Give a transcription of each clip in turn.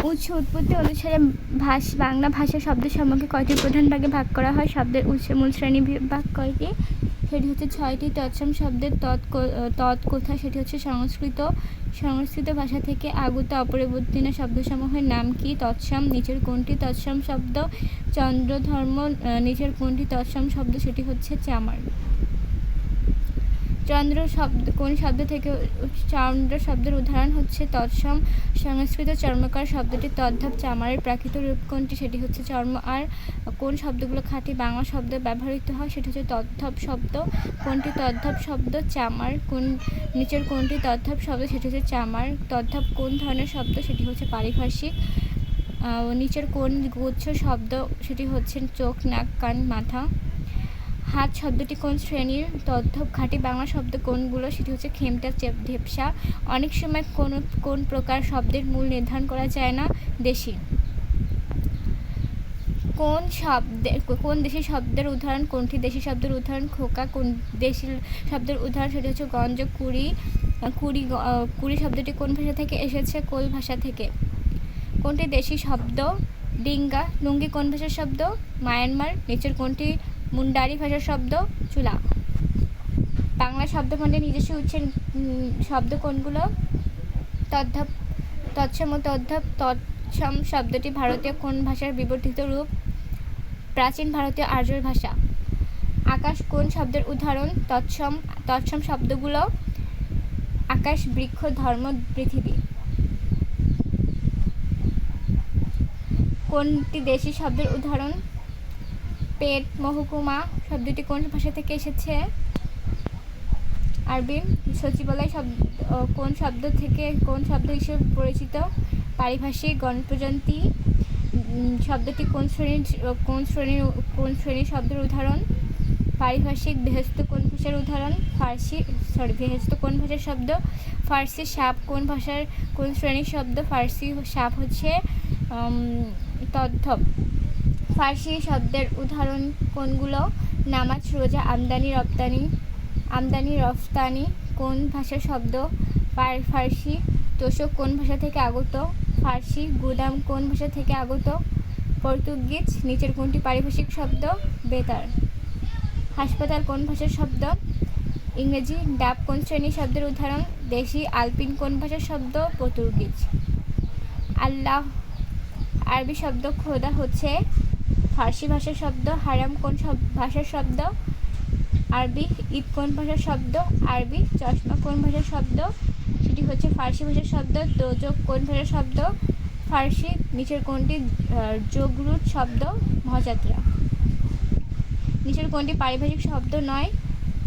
উৎস উৎপত্তি অনুসারে বাংলা ভাষা শব্দ সমূহকে কয়টি প্রধান ভাগে ভাগ করা হয়? শব্দের উৎসের মূল শ্রেণী বিভাগ কয়টি? সেটি হচ্ছে 6টি। তৎসম শব্দের তৎ কোথায়? সেটি হচ্ছে সংস্কৃত ভাষা থেকে আগত অপরিবর্তনীয় শব্দসমূহের নাম কি? তৎসম। নিচের কোনটি তৎসম শব্দ? চন্দ্রধর্ম। নিচের কোনটি তৎসম শব্দ? সেটি হচ্ছে চামার। চন্দ্র শব্দ কোন শব্দ থেকে? চন্দ্র শব্দের উদাহরণ হচ্ছে তৎসম। সংস্কৃত চর্মকার শব্দটি তদ্ভব। চামারের প্রাকৃত রূপ কোনটি? সেটি হচ্ছে চর্ম। আর কোন শব্দগুলো খাঁটি বাংলা শব্দ ব্যবহৃত হয়? সেটি হচ্ছে তদ্ভব শব্দ। কোনটি তদ্ভব শব্দ? চামার। নিচের কোনটি তদ্ভব শব্দ? সেটি হচ্ছে চামার। তদ্ভব কোন ধরনের শব্দ? সেটি হচ্ছে পারিভাষিক। নিচের কোন গুচ্ছ শব্দ? সেটি হচ্ছে চোখ, নাক, কান, মাথা। হাত শব্দটি কোন শ্রেণীর? তদ্ভব। খাঁটি বাংলা শব্দ কোনগুলো? সেটি হচ্ছে খেমটা, ঢেপসা। অনেক সময় কোন প্রকার শব্দের মূল নির্ধারণ করা যায় না? দেশি। কোন দেশি শব্দের উদাহরণ কোনটি? দেশি শব্দের উদাহরণ খোকা। কোন দেশি শব্দের উদাহরণ? সেটি হচ্ছে গঞ্জ। কুড়ি শব্দটি কোন ভাষা থেকে এসেছে? কোল ভাষা থেকে। কোনটি দেশি শব্দ? ডিঙ্গা। লুঙ্গি কোন ভাষার শব্দ? মায়ানমার। নিচের কোনটি মুন্ডারি ভাষার শব্দ? চুলা। বাংলা শব্দখণ্ডের নিজস্ব উৎসের শব্দ কোনগুলো? তদ্ভব, তৎসম ও তদ্ভব। তৎসম শব্দটি ভারতীয় কোন ভাষার বিবর্তিত রূপ? প্রাচীন ভারতীয় আর্য ভাষা। আকাশ কোন শব্দের উদাহরণ? তৎসম শব্দগুলো আকাশ, বৃক্ষ, ধর্ম, পৃথিবী। কোনটি দেশি শব্দের উদাহরণ? পেট। মহকুমা শব্দটি কোন ভাষা থেকে এসেছে? আরবি। সচিবালয় কোন শব্দ হিসেবে পরিচিত? পারিভাষিক। গণপ্রজাতন্ত্রী শব্দটি কোন শ্রেণীর শব্দের উদাহরণ? পারিভাষিক। বেহেশত কোন ভাষার উদাহরণ? বেহেশত কোন ভাষার শব্দ? ফার্সি। সাপ কোন শ্রেণীর শব্দ? ফার্সি। সাপ হচ্ছে তদ্ভব। ফার্সি শব্দের উদাহরণ কোনগুলো? নামাজ, রোজা। আমদানি রফতানি কোন ভাষার শব্দ? ফার্সি। তোশক কোন ভাষা থেকে আগত? ফার্সি। গুদাম কোন ভাষা থেকে আগত? পর্তুগিজ। নিচের কোনটি পারিভাষিক শব্দ? বেতার। হাসপাতাল কোন ভাষার শব্দ? ইংরেজি। ডাব কোন শ্রেণীর শব্দের উদাহরণ? দেশি। আলপিন কোন ভাষার শব্দ? পর্তুগিজ। আল্লাহ আরবি শব্দ। খোদা হচ্ছে ফার্সি ভাষার শব্দ। হারাম কোন ভাষার শব্দ? আরবি। ঈদ কোন ভাষার শব্দ? আরবি। চশমা কোন ভাষার শব্দ? সেটি হচ্ছে ফার্সি ভাষার শব্দ। দোজক কোন ভাষার শব্দ? ফার্সি। নিচের কোনটি যোগরূঢ় শব্দ? মহাযাত্রা। নিচের কোনটি পারিভাষিক শব্দ নয়?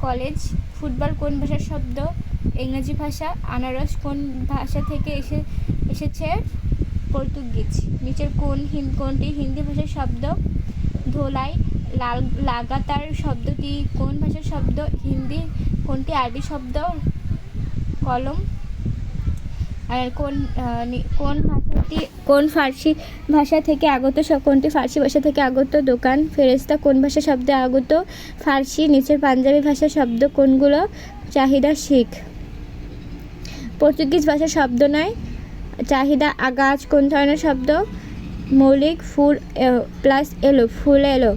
কলেজ। ফুটবল কোন ভাষার শব্দ? ইংরেজি ভাষা। আনারস কোন ভাষা থেকে এসেছে? পর্তুগিজ। নিচের কোনটি হিন্দি ভাষার শব্দ? ধোলাই। লাগাতার শব্দটি কোন ভাষার শব্দ? হিন্দি। কোনটি আরবি শব্দ? কলম। আর কোন ফার্সি ভাষা থেকে আগত? কোনটি ফার্সি ভাষা থেকে আগত? দোকান। ফেরেশতা কোন ভাষা শব্দে আগত? ফার্সি। নিচের পাঞ্জাবি ভাষার শব্দ কোনগুলো? চাহিদা, শিখ। পর্তুগিজ ভাষার শব্দ নয়। চাহিদা। আগাছ কোন ধরনের শব্দ? মৌলিক। ফুল প্লাস এলো, ফুল এলো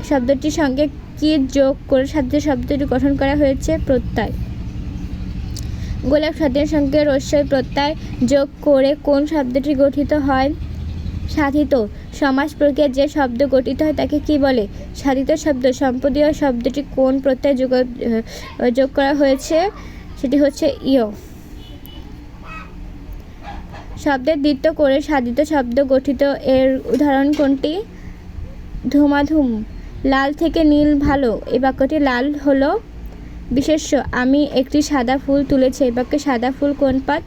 শব্দটির সঙ্গে কি যোগ করে শব্দটি গঠন করা হয়েছে? প্রত্যয়। গোলাপ শব্দের সঙ্গে রস্বই প্রত্যয় যোগ করে কোন শব্দটি গঠিত হয়? সাধিত। সমাস প্রক্রিয়ায় যে শব্দ গঠিত হয় তাকে কি বলে? সাধিত শব্দ। সম্পদীয় শব্দটি কোন প্রত্যয় যোগ করা হয়েছে? সেটি হচ্ছে ইয়। শব্দের দ্বিত্ব করে সাধিত শব্দ গঠিত এর উদাহরণ কোনটি? ধুমাধুম। লাল থেকে নীল ভালো। এই বাক্যটি লাল হলো বিশেষ্য। আমি একটি সাদা ফুল তুলেছি। এই বাক্যে সাদা ফুল কোন পদ?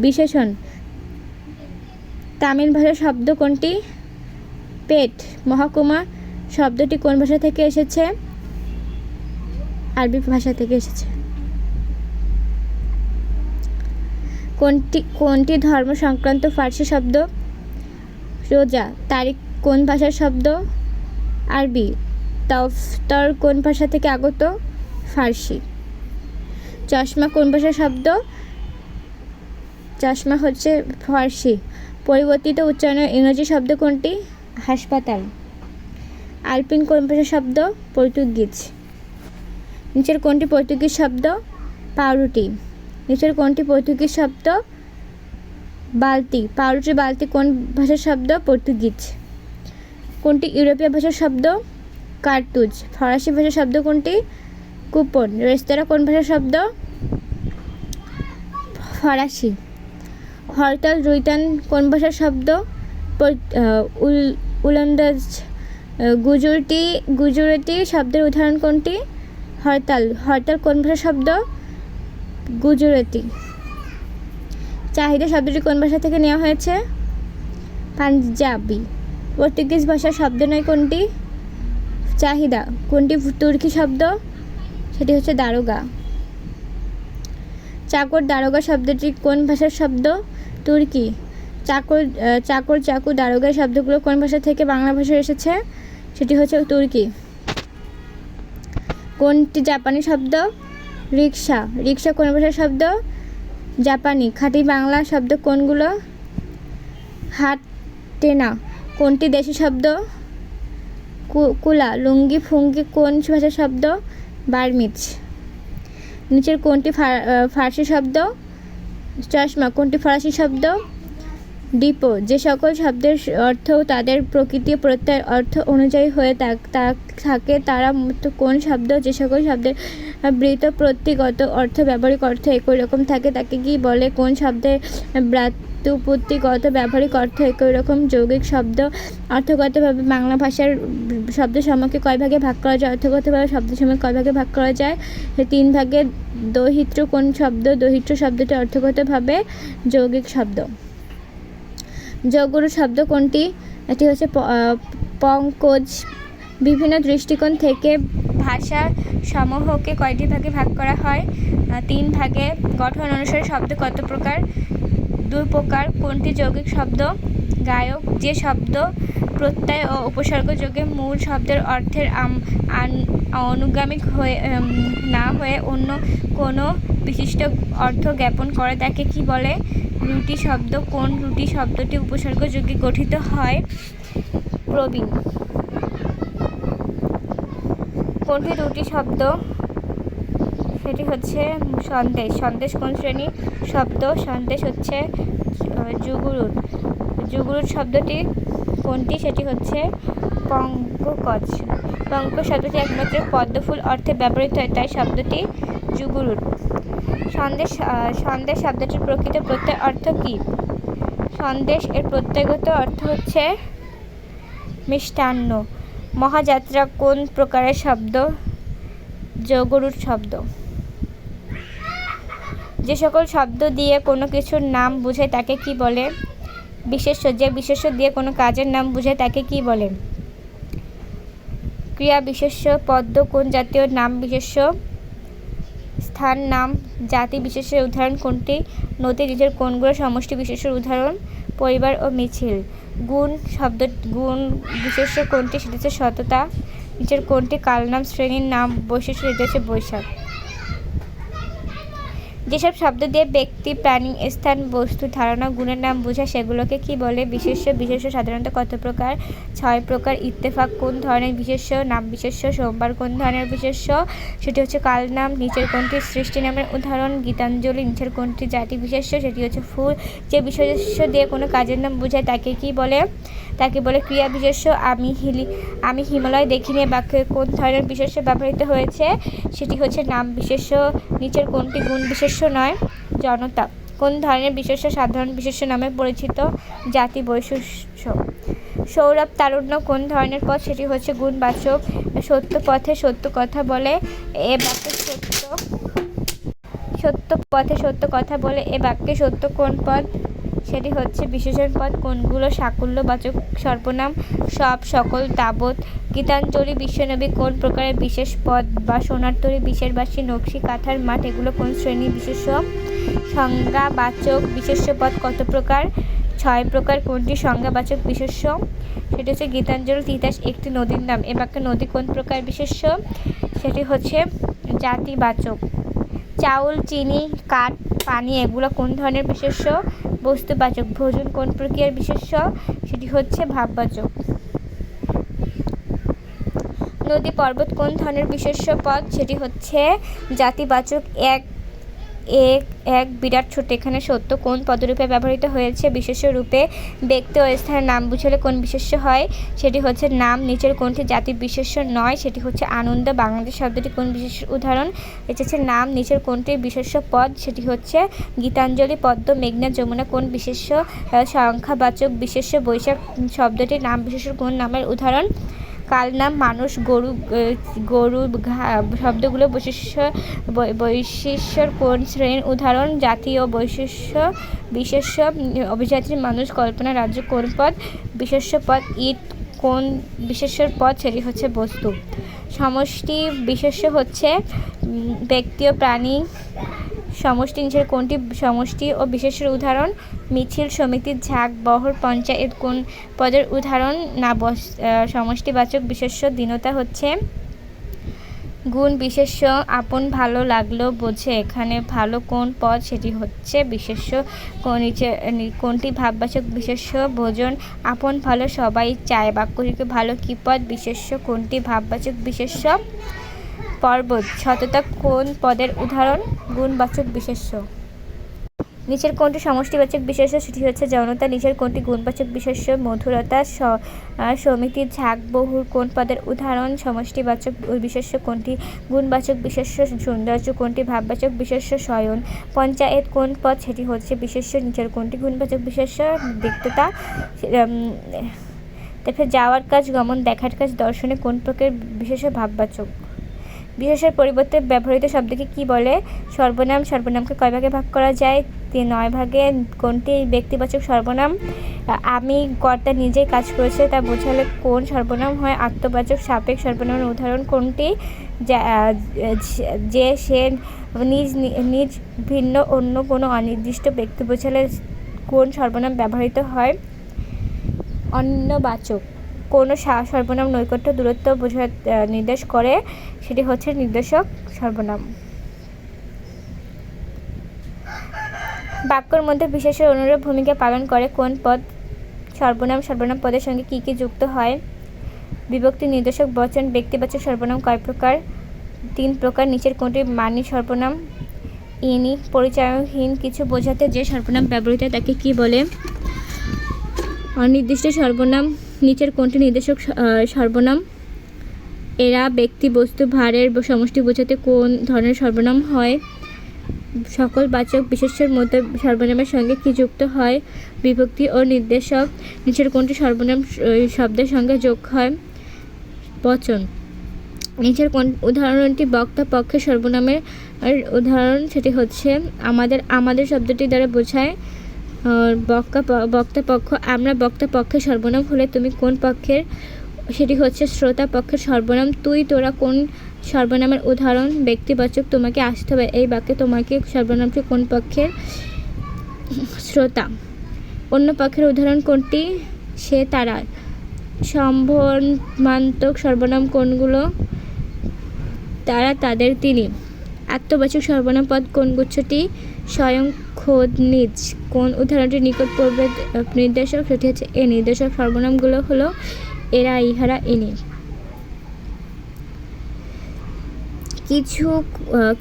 বিশেষণ। তামিল ভাষার শব্দ কোনটি? পেট। মহকুমা শব্দটি কোন ভাষা থেকে এসেছে? আরবি ভাষা থেকে এসেছে। কোনটি ধর্ম সংক্রান্ত ফার্সি শব্দ? রোজা। তারিখ কোন ভাষার শব্দ? আরবি। দফতর কোন ভাষা থেকে আগত? ফার্সি। চশমা কোন ভাষার শব্দ? চশমা হচ্ছে ফরাসি। পরিবর্তিত উচ্চারণের ইংরেজি শব্দ কোনটি? হাসপাতাল। আলপিন কোন ভাষার শব্দ? পর্তুগিজ। নিচের কোনটি পর্তুগিজ শব্দ? পাউরুটি। নিচের কোনটি পর্তুগিজ শব্দ? বালতি। পাউরুটি বালতি কোন ভাষার শব্দ? পর্তুগিজ। কোনটি ইউরোপীয় ভাষার শব্দ? কার্তুজ। ফরাসি ভাষার শব্দ কোনটি? কুপন। রেস্তোরাঁ কোন ভাষার শব্দ? ফরাসি। হরতাল রুইতান কোন ভাষার শব্দ? উলন্দাজ। গুজরাটি শব্দের উদাহরণ কোনটি? হরতাল। হরতাল কোন ভাষার শব্দ? গুজরাটি। চাহিদা শব্দটি কোন ভাষা থেকে নেওয়া হয়েছে? পাঞ্জাবি। পর্তুগিজ ভাষার শব্দ নয় কোনটি? চাহিদা। কোনটি তুর্কি শব্দ? সেটি হচ্ছে দারোগা। চাকর দারোগা শব্দটি কোন ভাষার শব্দ? তুর্কি। চাকর চাকু দারোগা শব্দগুলো কোন ভাষা থেকে বাংলা ভাষায় এসেছে? সেটি হচ্ছে তুর্কি। কোনটি জাপানি শব্দ? রিক্সা। রিক্সা কোন ভাষার শব্দ? জাপানি। খাঁটি বাংলা শব্দ কোনগুলো? হাত টেনা। কোনটি দেশি শব্দ? কুলা। লুঙ্গি ফুঙ্গি কোন ভাষার শব্দ? বার্মিজ। নিচের কোনটি ফার্সি শব্দ? চশমা। কোনটি ফরাসি শব্দ? ডিপো। যে সকল শব্দের অর্থ তাদের প্রকৃতি প্রত্যয়ের অর্থ অনুযায়ী হয়ে থাকে তারা কোন শব্দ? যে সকল শব্দের বৃত্ত প্রত্যয়গত অর্থ ব্যবহারিক অর্থ একই রকম থাকে তাকে কি বলে? কোন শব্দের ব্যাপ্তোৎপত্তিগত ব্যবহারিক অর্থ একই রকম? যৌগিক শব্দ। অর্থগতভাবে বাংলা ভাষার শব্দ সমূহকে কয় ভাগে ভাগ করা যায়? অর্থগতভাবে শব্দ সমূহকে কয় ভাগে ভাগ করা যায়? 3 ভাগে। দহিত্র কোন শব্দ? দহিত্র শব্দটি অর্থগতভাবে যৌগিক শব্দ। যোগগুরু শব্দ কোনটি? এটি হচ্ছে পঙ্কজ। বিভিন্ন দৃষ্টিকোণ থেকে ভাষা সমূহকে কয়টি ভাগে ভাগ করা হয়? 3 ভাগে। গঠন অনুসারে শব্দ কত প্রকার? 2 প্রকার। কোনটি যৌগিক শব্দ? গায়ক। যে শব্দ প্রত্যয় ও উপসর্গ যোগে মূল শব্দের অর্থের অনুগামী না হয়ে অন্য কোনো বিশিষ্ট অর্থ জ্ঞাপন করে তাকে কি বলে? রুটি শব্দ। কোন রুটি শব্দটি উপসর্গ যোগে গঠিত হয়? প্রবীণ। কোনটি রুটি শব্দ? সেটি হচ্ছে সন্দেশ। সন্দেশ কোন শ্রেণীর শব্দ? সন্দেশ হচ্ছে যুগরুট। যুগরুট শব্দটি কোনটি? সেটি হচ্ছে পঙ্কজ। পঙ্কজ শব্দটি একমাত্র পদ্মফুল অর্থে ব্যবহৃত হয় তাই শব্দটি যুগরুট। সন্দেশ শব্দটির প্রকৃত প্রত্যয় অর্থ কী? সন্দেশ এর প্রত্যয়গত অর্থ হচ্ছে মিষ্টান্ন। মহাযাত্রা কোন প্রকারের শব্দ? যৌগরুট শব্দ। যে সকল শব্দ দিয়ে কোনো কিছুর নাম বোঝায় তাকে কি বলে? বিশেষ্য। যে বিশেষ্য দিয়ে কোনো কাজের নাম বোঝায় তাকে কি বলে? ক্রিয়া বিশেষ্য। পদ্য কোন জাতীয় নাম বিশেষ্য? স্থান নাম। জাতি বিশেষ্যের উদাহরণ কোনটি? নদী। নিচের কোনগুলো সমষ্টি বিশেষ্যের উদাহরণ? পরিবার ও মিছিল। গুণ বিশেষ্য কোনটি? সেটা হচ্ছে সততা। নিচের কোনটি কালনাম শ্রেণীর নাম বৈশিষ্ট্য? সেটা হচ্ছে বৈশাখ। যেসব শব্দ দিয়ে ব্যক্তি প্রাণী স্থান বস্তু ধারণা গুণের নাম বোঝায় সেগুলোকে কি বলে? বিশেষ্য। বিশেষ্য সাধারণত কত প্রকার? 6 প্রকার। ইত্তেফাক কোন ধরনের বিশেষ্য? নাম বিশেষ্য। সোমবার কোন ধরনের বিশেষ্য? সেটি হচ্ছে কালনাম। নিচের কোনটি সৃষ্টি নামের উদাহরণ? গীতাঞ্জলি। নিচের কোনটি জাতি বিশেষ্য? সেটি হচ্ছে ফুল। যে বিশেষ্য দিয়ে কোনো কাজের নাম বোঝায় তাকে কি বলে? তাকে বলে ক্রিয়া বিশেষ্য। আমি হিমালয় দেখিনি বাক্যে কোন ধরনের বিশেষ্য ব্যবহৃত হয়েছে? সেটি হচ্ছে নাম বিশেষ্য। নিচের কোনটি গুণ বিশেষ্য নয়? জনতা। কোন ধরনের বিশেষ্য সাধারণ বিশেষ্য নামে পরিচিত? জাতি বৈশিষ্ট্য। সৌরভ তারুণ্য কোন ধরনের পদ? সেটি হচ্ছে গুণবাচক। সত্য পথে সত্য কথা বলে এ বাক্যে সত্য পথে সত্য কথা বলে এ বাক্যে সত্য কোন পদ? সেটি হচ্ছে বিশেষণ পদ। কোনগুলো সাকুল্যবাচক সর্বনাম? সব, সকল, তাবৎ। গীতাঞ্জলি বিশ্বনবী কোন প্রকারের বিশেষ পদ? বা সোনার তরী, বিশেষবাসী, নকশি, কাঁথার মাঠ এগুলো কোন শ্রেণীর বিশেষ্য? সংজ্ঞাবাচক বিশেষ্য পদ কত প্রকার? 6 প্রকার। কোনটি সংজ্ঞাবাচক বিশেষ্য? সেটি হচ্ছে গীতাঞ্জলি তিতাস একটি নদীর নাম। এ বাক্যে নদী কোন প্রকার বিশেষ্য? সেটি হচ্ছে জাতিবাচক। চাউল, চিনি, কাঠ পানি এগুলো কোন ধরনের বিশেষ্য? বস্তুবাচক। ভোজন কোন প্রক্রিয়ার বিশেষ্য? সেটি হচ্ছে ভাববাচক। নদী পর্বত কোন ধরনের বিশেষ্য পদ? সেটি হচ্ছে জাতিবাচক। এক এক এক বিরাট ছোট এখানে সত্য কোন পদরূপে ব্যবহৃত হয়েছে? বিশেষ্য রূপে। ব্যক্তি ও স্থানের নাম বুঝালে কোন বিশেষ্য হয়? সেটি হচ্ছে নাম। নিচের কোনটি জাতি বিশেষ্য নয়? সেটি হচ্ছে আনন্দ। বাংলাদেশ শব্দটি কোন বিশেষ্যের উদাহরণ? এটি হচ্ছে নাম। নিচের কোনটি বিশেষ্য পদ? সেটি হচ্ছে গীতাঞ্জলি। পদ্ম, মেঘনা, যমুনা কোন বিশেষ্য? সংখ্যাবাচক বিশেষ্য। বৈশাখ শব্দটি নাম বিশেষ্য কোন নামের উদাহরণ? কালনাম। মানুষ, গরু, গরু শব্দগুলো বৈশিষ্ট্যর কোন শ্রেণীর উদাহরণ? জাতি ও বিশেষ্য। অভিজাতির মানুষ। কল্পনা, রাজ্য কোন পদ? বিশেষ্য পদ। ইট কোন বিশেষ্যর পদ? সেটি হচ্ছে বস্তু। সমষ্টি বিশেষ্য হচ্ছে ব্যক্তি ও প্রাণী। সমষ্টি নিচের কোনটি সমষ্টি ও বিশেষ্যের উদাহরণ? মিছিল, সমিতি, ঝাঁক, বহর, পঞ্চায়েত কোন পদের উদাহরণ? না সমষ্টিবাচক বিশেষ্য। দীনতা হচ্ছে গুণ বিশেষ্য। আপন, ভালো লাগলো বোঝে এখানে ভালো কোন পদ? সেটি হচ্ছে বিশেষ্য। কোনটি ভাববাচক বিশেষ্য? ভোজন। আপন, ভালো সবাই চায় বাক্যটিকে ভালো কি পদ? বিশেষ্য। কোনটি ভাববাচক বিশেষ্য? পর্বত। সততা কোন পদের উদাহরণ? গুণবাচক বিশেষ্য। নিচের কোনটি সমষ্টিবাচক বিশেষ্য? সেটি হচ্ছে যৌনতা। নিচের কোনটি গুণবাচক বিশেষ্য? মধুরতা। সমিতি, ঝাঁক, বহুর কোন পদের উদাহরণ? সমষ্টিবাচক বিশেষ্য। কোনটি গুণবাচক বিশেষ্য? সৌন্দর্য। কোনটি ভাববাচক বিশেষ্য? শয়ন। পঞ্চায়েত কোন পদ? সেটি হচ্ছে বিশেষ্য। নিচের কোনটি গুণবাচক বিশেষ্য? তিক্ততা। তারপরে যাওয়ার কাজ, গমন, দেখার কাজ, দর্শনে কোন প্রকার বিশেষ্য? ভাববাচক। বিশেষ্যের পরিবর্তে ব্যবহৃত শব্দকে কি বলে? সর্বনাম। সর্বনামকে কয় ভাগে ভাগ করা যায়? 9 ভাগে। কোনটি ব্যক্তিবাচক সর্বনাম? আমি, কর্তা নিজেই কাজ করেছে তা বোঝালে কোন সর্বনাম হয়? আত্মবাচক। সাপেক্ষ সর্বনামের উদাহরণ কোনটি? যে, সে, নিজ, ভিন্ন, অন্য কোনো অনির্দিষ্ট ব্যক্তি বোঝালে কোন সর্বনাম ব্যবহৃত হয়? অন্যবাচক। কোনো সর্বনাম নৈকট্য, দূরত্ব নির্দেশ করে, সেটি হচ্ছে নির্দেশক সর্বনাম। বাক্যের মধ্যে বিশেষ্যের অনুরূপ ভূমিকা পালন করে কোন পদ? সর্বনাম। সর্বনাম পদের সঙ্গে কি কি যুক্ত হয়? বিভক্তি, নির্দেশক, বচন। ব্যক্তিবাচক সর্বনাম কয় প্রকার? 3 প্রকার। নিচের কোনটি মানি সর্বনাম? ইনি। পরিচয়হীন কিছু বোঝাতে যে সর্বনাম ব্যবহৃত তাকে কি বলে? অনির্দিষ্ট সর্বনাম। নিচের কোনটি নির্দেশক সর্বনাম? এরা। ব্যক্তি, বস্তু, ভারের সমষ্টি বোঝাতে কোন ধরনের সর্বনাম হয়? সকল বাচক বিশেষ্যের মধ্যে সর্বনামের সঙ্গে কি যুক্ত হয়? বিভক্তি ও নির্দেশক। নিচের কোনটি সর্বনাম শব্দের সঙ্গে যোগ হয়? বচন। নিচের কোন উদাহরণটি বক্তা পক্ষের সর্বনামের উদাহরণ? সেটি হচ্ছে আমাদের। আমাদের শব্দটি দ্বারা বোঝায় বক্তা পক্ষ। আমরা বক্তা পক্ষের সর্বনাম হলে তুমি কোন পক্ষের? সেটি হচ্ছে শ্রোতা পক্ষের সর্বনাম। তুই, তোরা কোন সর্বনামের উদাহরণ? ব্যক্তিবাচক। তোমাকে আসতে হবে এই বাক্যে তোমাকে সর্বনামটি কোন পক্ষের? শ্রোতা। অন্য পক্ষের উদাহরণ কোনটি? সে, তারা। সম্বন্ধমান্তক সর্বনাম কোনগুলো? তারা, তাদের, তিনি। আত্মবাচক সর্বনাম পদ কোন গুচ্ছটি? স্বয়ং, খোদ, নিজ। কোন উদাহরণটি নিকট পূর্বে নির্দেশক? সেটি হচ্ছে এ। নির্দেশক সর্বনামগুলো হলো এরা, ইহারা, ইনি।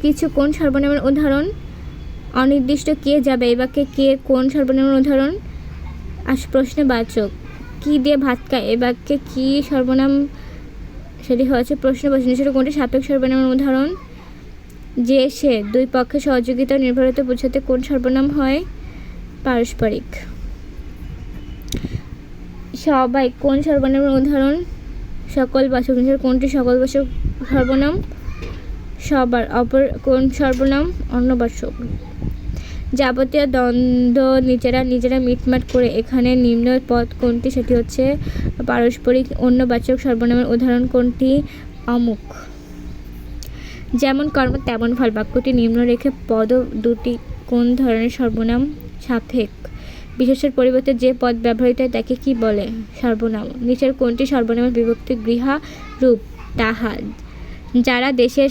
কিছু কোন সর্বনামের উদাহরণ? অনির্দিষ্ট। কে যাবে এই বাক্যে কে কোন সর্বনামের উদাহরণ? প্রশ্নবাচক। কি দিয়ে ভাত খায় এই বাক্যে কি সর্বনাম? সেটি হচ্ছে প্রশ্নবাচক। নিচের কোনটি সাপেক্ষ সর্বনামের উদাহরণ? যে, সে। দুই পক্ষের সহযোগিতা ও নির্ভরতা বোঝাতে কোন সর্বনাম হয়? পারস্পরিক। সবাই কোন সর্বনামের উদাহরণ? সকল বাচক। নিচের কোনটি সকল বাচক সর্বনাম? সবার। অপর কোন সর্বনাম? অন্যবাচক। যাবতীয় দ্বন্দ্ব নিজেরা মিটমাট করে এখানে নিম্ন পদ কোনটি? সেটি হচ্ছে পারস্পরিক। অন্যবাচক সর্বনামের উদাহরণ কোনটি? অমুক। যেমন কর্ম তেমন ফল বাক্যটি নিম্ন রেখে পদ দুটি কোন ধরনের সর্বনাম? সাপেক্ষ। বিশেষ্যের পরিবর্তে যে পদ ব্যবহৃত হয় তাকে কি বলে? সর্বনাম। নিচের কোনটি সর্বনামের বিভক্তি? গৃহা, রূপ, তাহা। যারা দেশের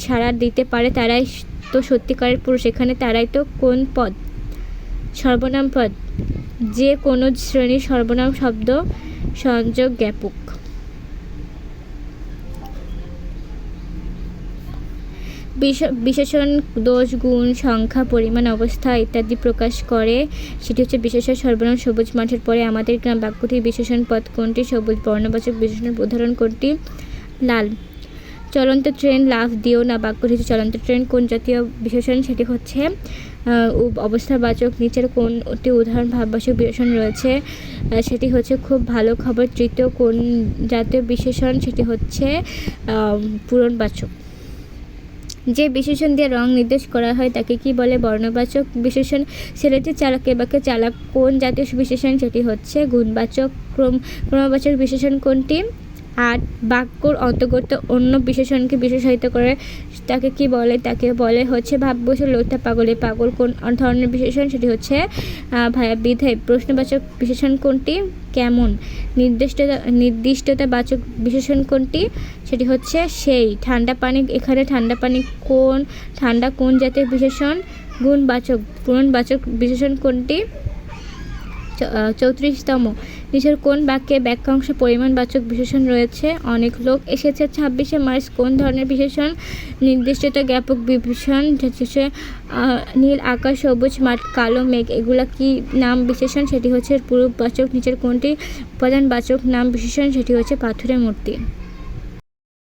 সাড়া দিতে পারে তারাই তো সত্যিকারের পুরুষ, এখানে তারাই তো কোন পদ? সর্বনাম পদ, যে কোনো শ্রেণীর সর্বনাম শব্দ সংযোগ জ্ঞাপক। বিশেষণ দোষ, গুণ, সংখ্যা, পরিমাণ, অবস্থা ইত্যাদি প্রকাশ করে, সেটি হচ্ছে বিশেষণ। সর্বনাম সবুজ মাঠের পরে আমাদের গ্রাম বাক্যটি বিশেষণ পদ কোনটি? সবুজ। বর্ণবাচক বিশেষণের উদাহরণ কোনটি? লাল। চলন্ত ট্রেন লাফ দিও না বাক্যটি হচ্ছে চলন্ত ট্রেন কোন জাতীয় বিশেষণ? সেটি হচ্ছে অবস্থাবাচক। নিচের কোনটি উদাহরণ ভাববাচক বিশেষণ রয়েছে? সেটি হচ্ছে খুব ভালো খবর। তৃতীয় কোন জাতীয় বিশেষণ? সেটি হচ্ছে পূরণবাচক। যে বিশেষণ দিয়ে রং নির্দেশ করা হয় তাকে কি বলে? বর্ণবাচক বিশেষণ। ছেলেটি চালাক, এবাকে চালাক কোন জাতীয় বিশেষণ? সেটি হচ্ছে গুণবাচক। ক্রমবাচক বিশেষণ কোনটি? 8। বাক্যর অন্তর্গত অন্য বিশেষণকে বিশেষায়িত করে তাকে কি বলে? তাকে বলে হচ্ছে ভাববস্তু। লোকটা পাগল, এই পাগল কোন ধরনের বিশেষণ? সেটি হচ্ছে বিধেয়। প্রশ্নবাচক বিশেষণ কোনটি? কেমন। নির্দিষ্টতাবাচক বিশেষণ কোনটি? সেটি হচ্ছে সেই। ঠান্ডা পানি, এখানে ঠান্ডা পানি ঠান্ডা কোন জাতীয় বিশেষণ? গুণবাচক। পূরণবাচক বিশেষণ কোনটি? 34তম। নিচের কোন বাক্যে বাক্যাংশ পরিমাণবাচক বিশেষণ রয়েছে? অনেক লোক এসেছে। 26শে মার্চ কোন ধরনের বিশেষণ? নির্দিষ্টতা জ্ঞাপক বিশেষণ। হচ্ছে নীল আকাশ, সবুজ মাঠ, কালো মেঘ, এগুলা কি নাম বিশেষণ? সেটি হচ্ছে পূরকবাচক। নিচের কোনটি উপাদানবাচক নাম বিশেষণ? সেটি হচ্ছে পাথরের মূর্তি।